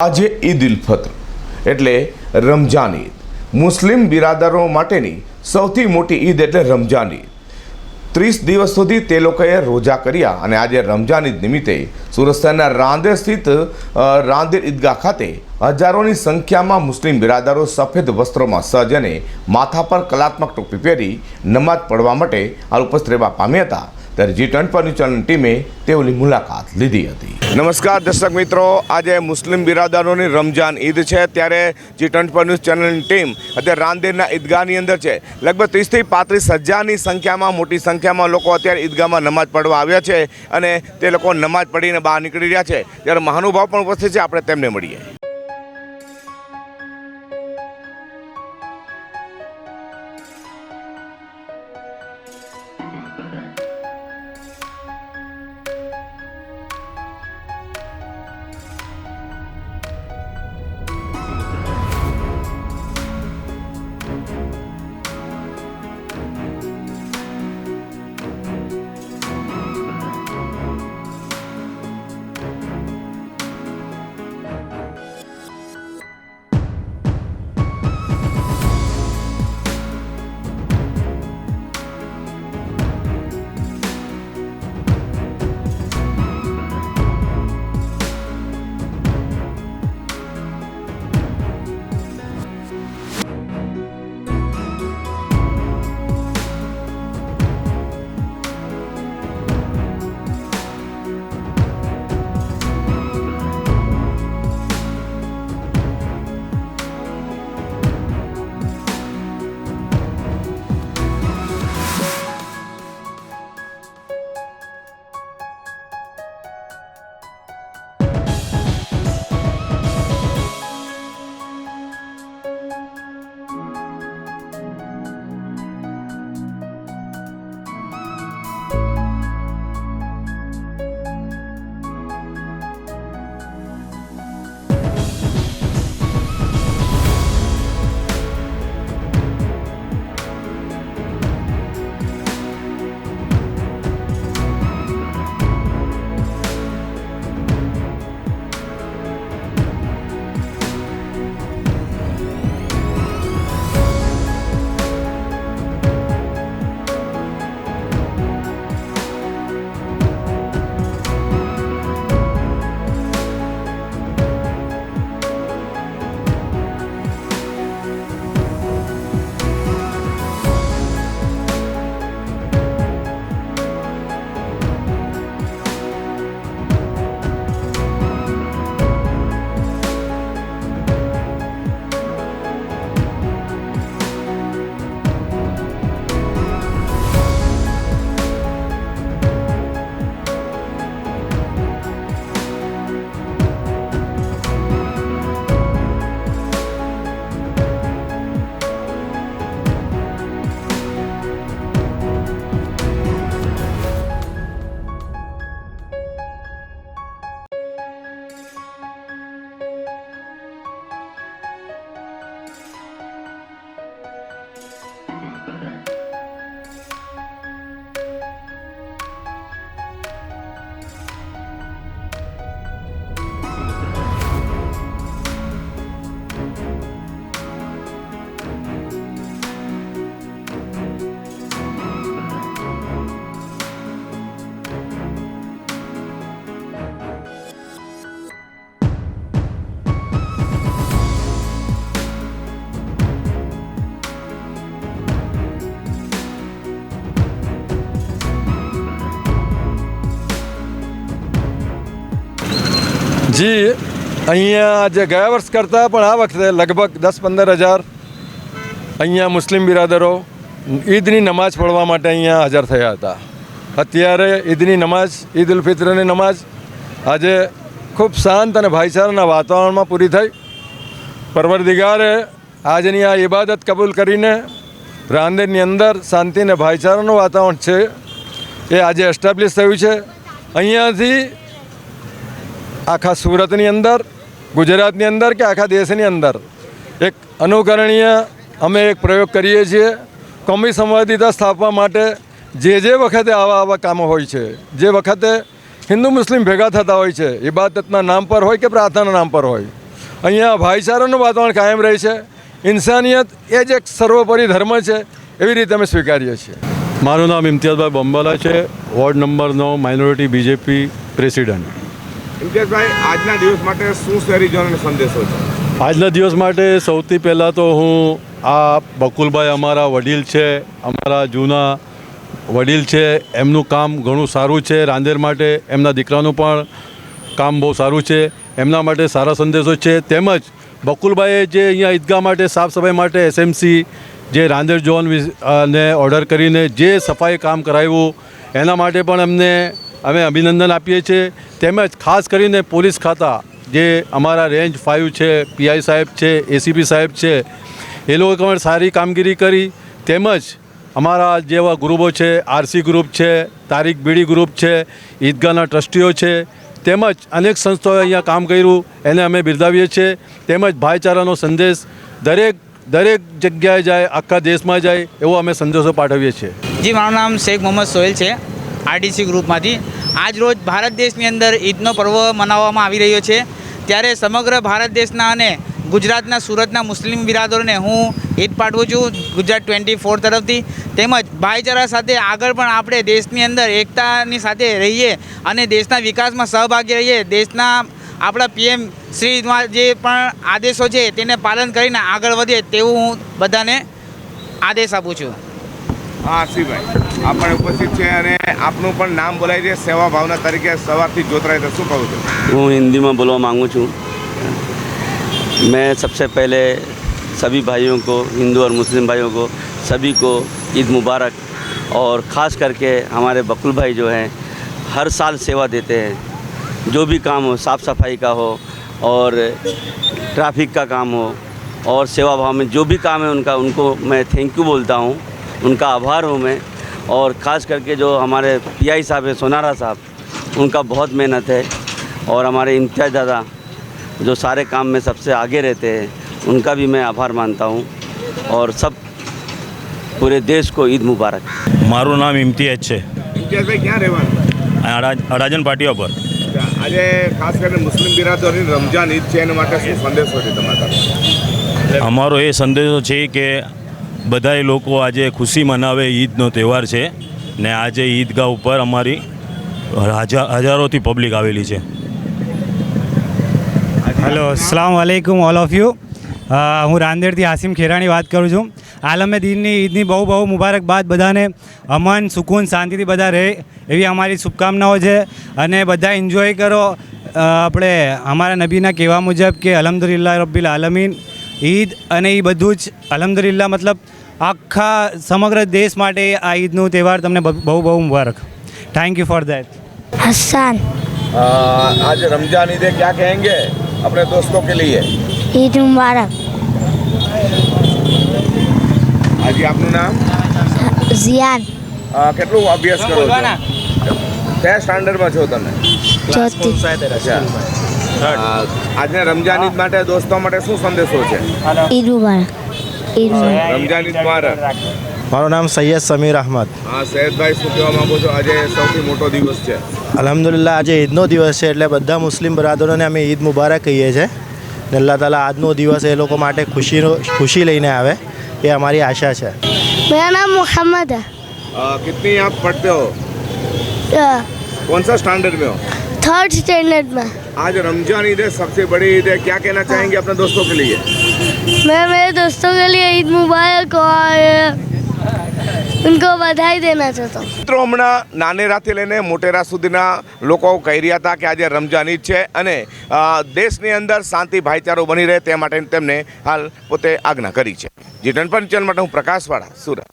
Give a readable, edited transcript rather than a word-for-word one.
આજે ઈદ ઉલ ફિત્ર એટલે રમજાન ઈદ મુસ્લિમ બિરાદરો માટેની સૌથી મોટી ઈદ એટલે રમજાન ઈદ 30 દિવસ સુધી તે લોકોએ રોજા કર્યા અને આજે રમજાન ઈદ નિમિત્તે સુરત શહેરના રાંદેર સ્થિત રાંદેર ઈદગાહ ખાતે હજારોની સંખ્યામાં મુસ્લિમ બિરાદરો સફેદ વસ્ત્રોમાં સજ્જ અને માથા પર કલાત્મક ટોપી પહેરી નમાઝ પઢવા માટે હાલ ઉપસ્થિત રહેવા પામ્યા હતા। ત્યારે G24 ન્યૂઝ ચેનલ ટીમે તેઓની મુલાકાત લીધી હતી। નમસ્કાર દર્શક મિત્રો, આજે મુસ્લિમ બિરાદરોની રમજાન ઈદ છે ત્યારે G24 ન્યૂઝ ચેનલની ટીમ અત્યારે રાંદેરના ઈદગાહની અંદર છે। લગભગ 30 થી 35 હજારની સંખ્યામાં મોટી સંખ્યામાં લોકો અત્યારે ઈદગાહમાં નમાઝ પઢવા આવ્યા છે અને તે લોકો નમાઝ પઢીને બહાર નીકળી રહ્યા છે। ત્યારે મહાનુભાવ પણ ઉપસ્થિત છે, આપણે તેમને મળીએ। જી અહીંયા આજે ગયા વર્ષ કરતાં પણ આ વખતે લગભગ 10-15 હજાર અહીંયા મુસ્લિમ બિરાદરો ઈદની નમાઝ પઢવા માટે અહીંયા હાજર થયા હતા। અત્યારે ઈદની નમાઝ, ઈદ ઉલ ફિત્રની નમાઝ આજે ખૂબ શાંત અને ભાઈચારાના વાતાવરણમાં પૂરી થઈ। પરવરદિગારે આજની આ ઇબાદત કબૂલ કરીને રાંદેરની અંદર શાંતિ અને ભાઈચારાનું વાતાવરણ છે એ આજે એસ્ટાબ્લિશ થયું છે। અહીંયાથી આખા સુરતની અંદર, ગુજરાતની અંદર કે આખા દેશની અંદર એક અનુકરણીય અમે એક પ્રયોગ કરીએ છીએ। કોમી સંવાદિતા સ્થાપવા માટે જે વખતે આવા કામો હોય છે, જે વખતે હિન્દુ મુસ્લિમ ભેગા થતા હોય છે, ઇબાદતના નામ પર હોય કે પ્રાર્થનાના નામ પર હોય, અહીંયા ભાઈચારાનું વાતાવરણ કાયમ રહે છે. ઇન્સાનિયત એ જ એક સર્વોપરી ધર્મ છે, એવી રીતે અમે સ્વીકારીએ છીએ. મારું નામ ઇમ્તિયાઝભાઈ બંબાલા છે, ward number 9 minority BJP president. Imtiyazbhai, આજના દિવસ માટે શું શહેરીજનોને સંદેશો છે? આજના દિવસ માટે સૌથી પહેલાં તો હું આ બકુલભાઈ અમારા વડીલ છે, અમારા જૂના વડીલ છે, એમનું કામ ઘણું સારું છે રાંદેર માટે. એમના દીકરાનું પણ કામ બહુ સારું છે, એમના માટે સારા સંદેશો છે. તેમજ બકુલભાઈએ જે અહીંયા ઈદગાહ માટે સાફ સફાઈ માટે એસએમસી જે રાંદેર ઝોન ને ઓર્ડર કરીને જે સફાઈ કામ કરાવ્યું એના માટે પણ અમે અભિનંદન આપીએ છીએ. તેમજ ખાસ કરીને પોલીસ ખાતા જે અમારા રેન્જ 5 છે, પીઆઈ સાહેબ છે, એસીપી સાહેબ છે, એ લોકો પણ સારી કામગીરી કરી. તેમજ અમારા જેવા ગ્રુપો છે, આરસી ગ્રુપ છે, તારીખ બીડી ગ્રુપ છે, ઈદગાહના ટ્રસ્ટીઓ છે, તેમજ અનેક સંસ્થાઓએ અહીંયા કામ કર્યું, એને અમે બિરદાવીએ છીએ. તેમજ ભાઈચારાનો સંદેશ દરેક જગ્યાએ જાય, આખા દેશમાં જાય એવો અમે સંદેશો પાઠવીએ છીએ. જી, મારું નામ શેખ મોહમ્મદ સોહેલ છે, આરટીસી ગ્રુપમાંથી. આજ રોજ ભારત દેશની અંદર ઈદનો પર્વ મનાવવામાં આવી રહ્યો છે. ત્યારે સમગ્ર ભારત દેશના અને ગુજરાતના સુરતના મુસ્લિમ બિરાદરોને હું ઈદ પાઠવું છું ગુજરાત 24 તરફથી. તેમજ ભાઈચારા સાથે આગળ પણ આપણે દેશની અંદર એકતાની સાથે રહીએ અને દેશના વિકાસમાં સહભાગી રહીએ. દેશના આપણા પીએમ શ્રીના જે પણ આદેશો છે તેને પાલન કરીને આગળ વધીએ તેવું હું બધાને આદેશ આપું છું. હા, આસિફભાઈ આપણે ઉપસ્થિત છે અને આપનું પણ નામ બોલાય છે. સેવા ભાવના તરીકે સવારથી જોતરાય તો શું કહું છું? હું हिंदी में बोलवा मांगू છું. मैं सबसे पहले सभी भाइयों को, हिंदू और मुस्लिम भाइयों को, सभी को ईद मुबारक. और ख़ास करके हमारे बकुल भाई जो हैं हर साल सेवा देते हैं. जो भी काम हो, साफ़ सफाई का हो और ट्रैफिक का काम हो और सेवा भाव में जो भी काम है उनको मैं थैंक यू बोलता हूँ, उनका आभार हूँ मैं. और ख़ास करके जो हमारे पीआई साहब हैं, सोनारा साहब, उनका बहुत मेहनत है. और हमारे इम्तियाज़ दादा जो सारे काम में सबसे आगे रहते हैं, उनका भी मैं आभार मानता हूँ. और सब पूरे देश को ईद मुबारक. મારું નામ ઇમ્તિયાઝ છે, ઇમ્તિયાઝભાઈ ક્યાં રહેવાનું? અડાજણ પાટિયા પર. આજે ખાસ કરીને મુસ્લિમ બિરાદરોની રમજાન ઈદ છે, એના માટે શું સંદેશો છે તમારા? અમારો એ સંદેશો છે કે બધાય લોકો આજે ખુશી મનાવે. ઈદનો તહેવાર છે ને આજે ઈદગાહ ઉપર અમારી હજારોથી પબ્લિક આવેલી છે. હેલો, અસ્સલામ વાલેકુમ ઓલ ઓફ યુ. હું રાંદેરથી આસિમ ખેરાણી વાત કરું છું. આલમે દીનની ઈદની બહુ મુબારકબાદ. બધાને અમન, સુકૂન, શાંતિથી બધા રહે એવી અમારી શુભકામનાઓ છે. અને બધા એન્જોય કરો. આપણે અમારા નબીના કહેવા મુજબ કે અલ્હમ્દુલિલ્લાહ રબ્બિલ આલમીન. ઈદ અને એ બધું જ અલ્હમ્દુલિલ્લાહ, મતલબ આખા સમગ્ર દેશ માટે આ ઈદનું તહેવાર તમને બહુ મુબારક. થैंक यू फॉर दैट. हसन, आज रमजान ईद है, क्या कहेंगे अपने दोस्तों के लिए? ईद मुबारक. આજે આપનું નામ? जियान, કેટલું અભ્યાસ કરો છો? કયા સ્ટાન્ડર્ડમાં છો તમે? ज्योति. આજના રમજાન ઈદ માટે દોસ્તો માટે શું સંદેશો છે? ईद मुबारक. ईद मुबारक. રમજાન ઈદ મુબારક. મારું નામ સૈયદ સમીર અહમદ. હા, સૈયદભાઈ, શું કહેવા માંગો છો? આજે સૌથી મોટો દિવસ છે. અલ્હમ્દુલિલ્લાહ, આજે ઈદનો દિવસ છે એટલે બધા મુસ્લિમ બરાદરોને અમે ઈદ મુબારક કહીએ છીએ. ને અલ્લાહ તાલા આજનો દિવસ એ લોકો માટે ખુશી લઈને આવે એ અમારી આશા છે. मेरा नाम मोहम्मद है. कितनी आप पढ़ते हो? कौन सा स्टैंडर्ड में हो? 3rd स्टैंडर्ड में. आज रमजान ईद है, सबसे बड़ी ईद है, क्या कहना चाहेंगे अपने दोस्तों के लिए? मैं मेरे दोस्तों के लिए ईद मुबारक और उनको बधाई देना चाहता हूँ. મિત્રો, હમણાં નાનેરાથી લઈને મોટેરા સુધીના લોકો કહી રહ્યા હતા કે આજે રમજાન ઈદ છે અને દેશની અંદર શાંતિ ભાઈચારો બની રહે તે માટે તેમને હાલ પોતે આજ્ઞા કરી છે. જી 10 ચેનલ માટે હું પ્રકાશવાળા, સુરત.